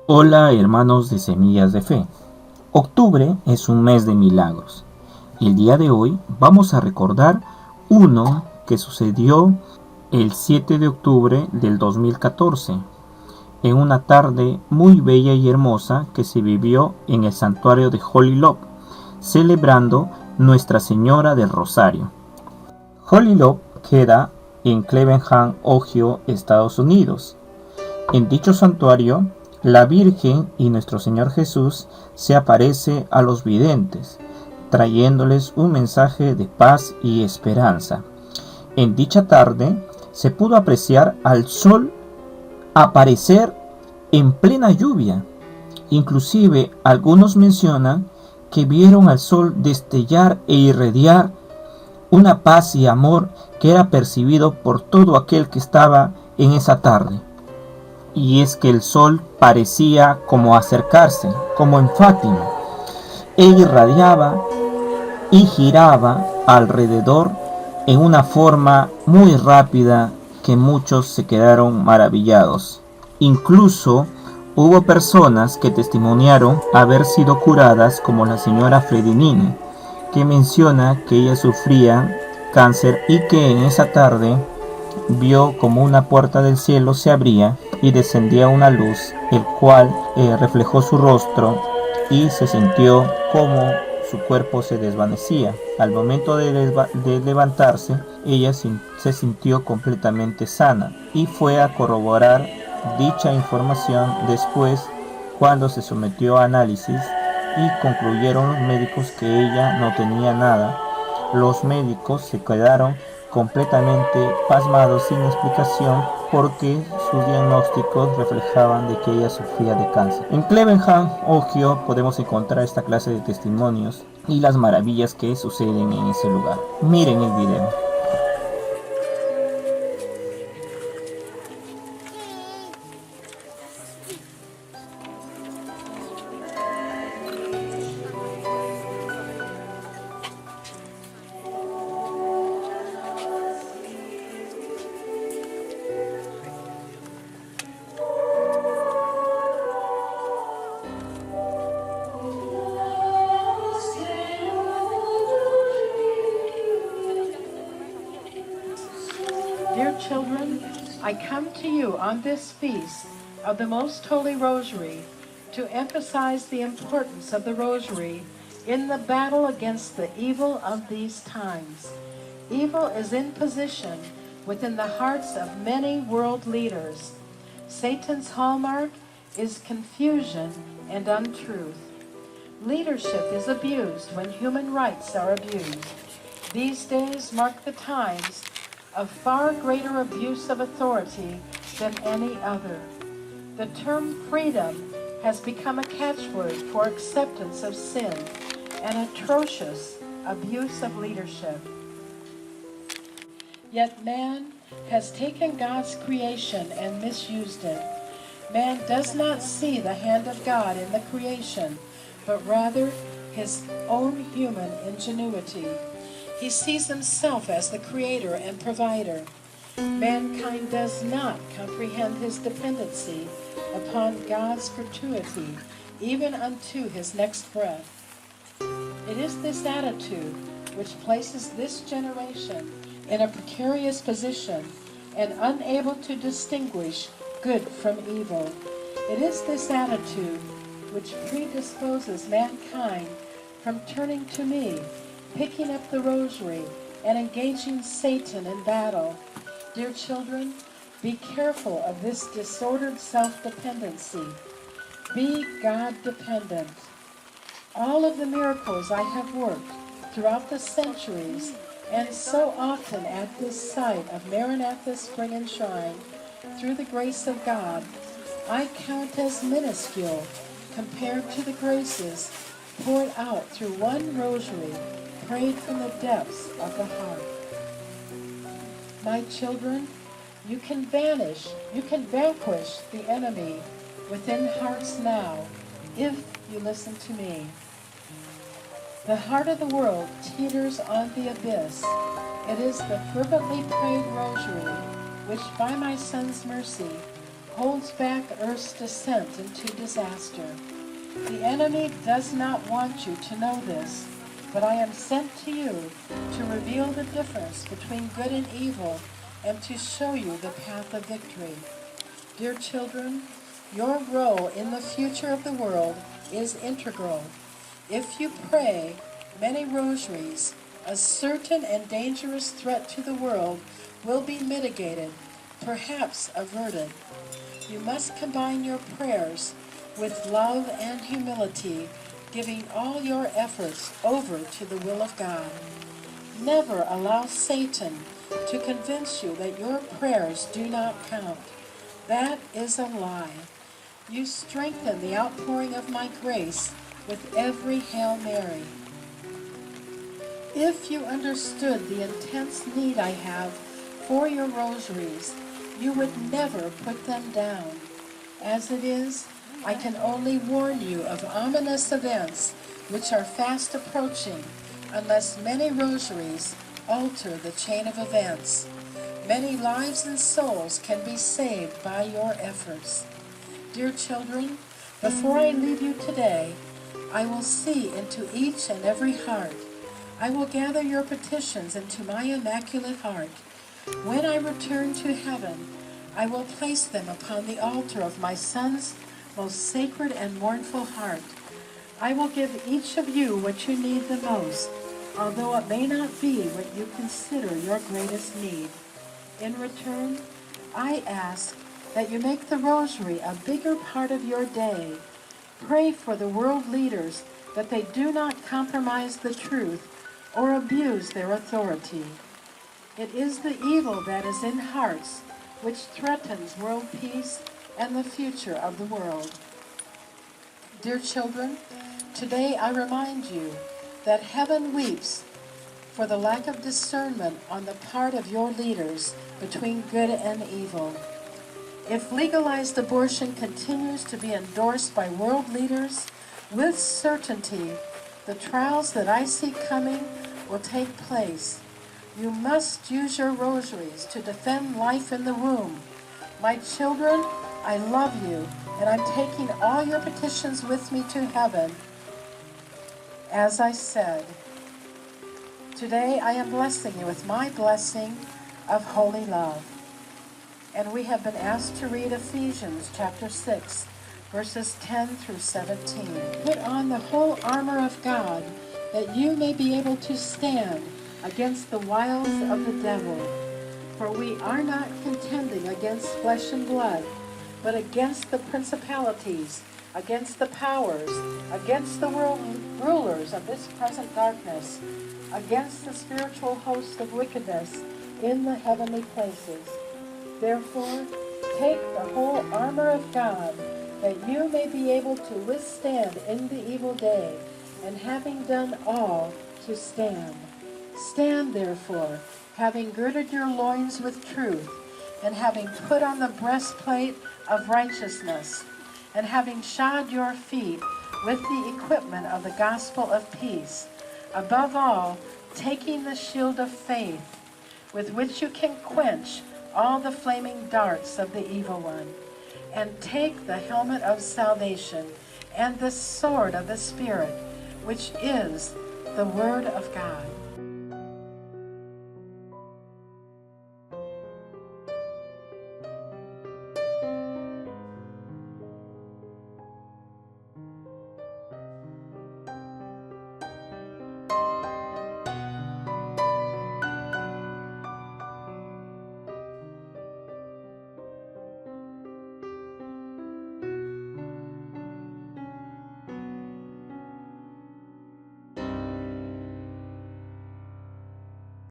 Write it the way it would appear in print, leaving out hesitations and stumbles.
Hola hermanos de Semillas de Fe. Octubre es un mes de milagros y el día de hoy vamos a recordar uno que sucedió el 7 de octubre del 2014 en una tarde muy bella y hermosa que se vivió en el santuario de Holy Love, celebrando Nuestra Señora del Rosario. Holy Love queda en Cleveland, Ohio, Estados Unidos. En dicho santuario, la Virgen y nuestro Señor Jesús se aparece a los videntes, trayéndoles un mensaje de paz y esperanza. En dicha tarde se pudo apreciar al sol aparecer en plena lluvia. Inclusive algunos mencionan que vieron al sol destellar e irradiar una paz y amor que era percibido por todo aquel que estaba en esa tarde. Y es que el sol parecía como acercarse, como en Fátima. Él irradiaba y giraba alrededor en una forma muy rápida que muchos se quedaron maravillados. Incluso hubo personas que testimoniaron haber sido curadas, como la señora Fredinini, que menciona que ella sufría cáncer y que en esa tarde vio como una puerta del cielo se abría y descendía una luz, el cual reflejó su rostro y se sintió como su cuerpo se desvanecía. Al momento de levantarse, ella se sintió completamente sana y fue a corroborar dicha información después, cuando se sometió a análisis y concluyeron los médicos que ella no tenía nada. Los médicos se quedaron completamente pasmados sin explicación porque sus diagnósticos reflejaban de que ella sufría de cáncer. En Cleveland, Ohio, podemos encontrar esta clase de testimonios y las maravillas que suceden en ese lugar. Miren el video. Dear children, I come to you on this feast of the Most Holy Rosary to emphasize the importance of the Rosary in the battle against the evil of these times. Evil is in position within the hearts of many world leaders. Satan's hallmark is confusion and untruth. Leadership is abused when human rights are abused. These days mark the times of far greater abuse of authority than any other. The term freedom has become a catchword for acceptance of sin and atrocious abuse of leadership. Yet man has taken God's creation and misused it. Man does not see the hand of God in the creation, but rather his own human ingenuity. He sees himself as the creator and provider. Mankind does not comprehend his dependency upon God's gratuity, even unto his next breath. It is this attitude which places this generation in a precarious position and unable to distinguish good from evil. It is this attitude which predisposes mankind from turning to me, picking up the rosary, and engaging Satan in battle. Dear children, be careful of this disordered self-dependency. Be God-dependent. All of the miracles I have worked throughout the centuries, and so often at this site of Maranatha Spring and Shrine, through the grace of God, I count as minuscule compared to the graces poured out through one rosary prayed from the depths of the heart. My children, you can vanquish the enemy within hearts now, if you listen to me. The heart of the world teeters on the abyss. It is the fervently prayed rosary, which by my Son's mercy holds back Earth's descent into disaster. The enemy does not want you to know this, but I am sent to you to reveal the difference between good and evil and to show you the path of victory. Dear children, your role in the future of the world is integral. If you pray many rosaries, a certain and dangerous threat to the world will be mitigated, perhaps averted. You must combine your prayers with love and humility, giving all your efforts over to the will of God. Never allow Satan to convince you that your prayers do not count. That is a lie. You strengthen the outpouring of my grace with every Hail Mary. If you understood the intense need I have for your rosaries, you would never put them down. As it is, I can only warn you of ominous events which are fast approaching unless many rosaries alter the chain of events. Many lives and souls can be saved by your efforts. Dear children, before I leave you today, I will see into each and every heart. I will gather your petitions into my immaculate heart. When I return to heaven, I will place them upon the altar of my Son's most sacred and mournful heart. I will give each of you what you need the most, although it may not be what you consider your greatest need. In return, I ask that you make the rosary a bigger part of your day. Pray for the world leaders that they do not compromise the truth or abuse their authority. It is the evil that is in hearts which threatens world peace and the future of the world. Dear children, today I remind you that heaven weeps for the lack of discernment on the part of your leaders between good and evil. If legalized abortion continues to be endorsed by world leaders, with certainty, the trials that I see coming will take place. You must use your rosaries to defend life in the womb. My children, I love you, and I'm taking all your petitions with me to heaven. As I said, today I am blessing you with my blessing of holy love. And we have been asked to read Ephesians chapter 6, verses 10 through 17. Put on the whole armor of God, that you may be able to stand against the wiles of the devil. For we are not contending against flesh and blood, but against the principalities, against the powers, against the world rulers of this present darkness, against the spiritual host of wickedness in the heavenly places. Therefore, take the whole armor of God, that you may be able to withstand in the evil day, and having done all, to stand. Stand therefore, having girded your loins with truth, and having put on the breastplate of righteousness, and having shod your feet with the equipment of the gospel of peace. Above all, taking the shield of faith, with which you can quench all the flaming darts of the evil one, and take the helmet of salvation and the sword of the Spirit, which is the Word of God.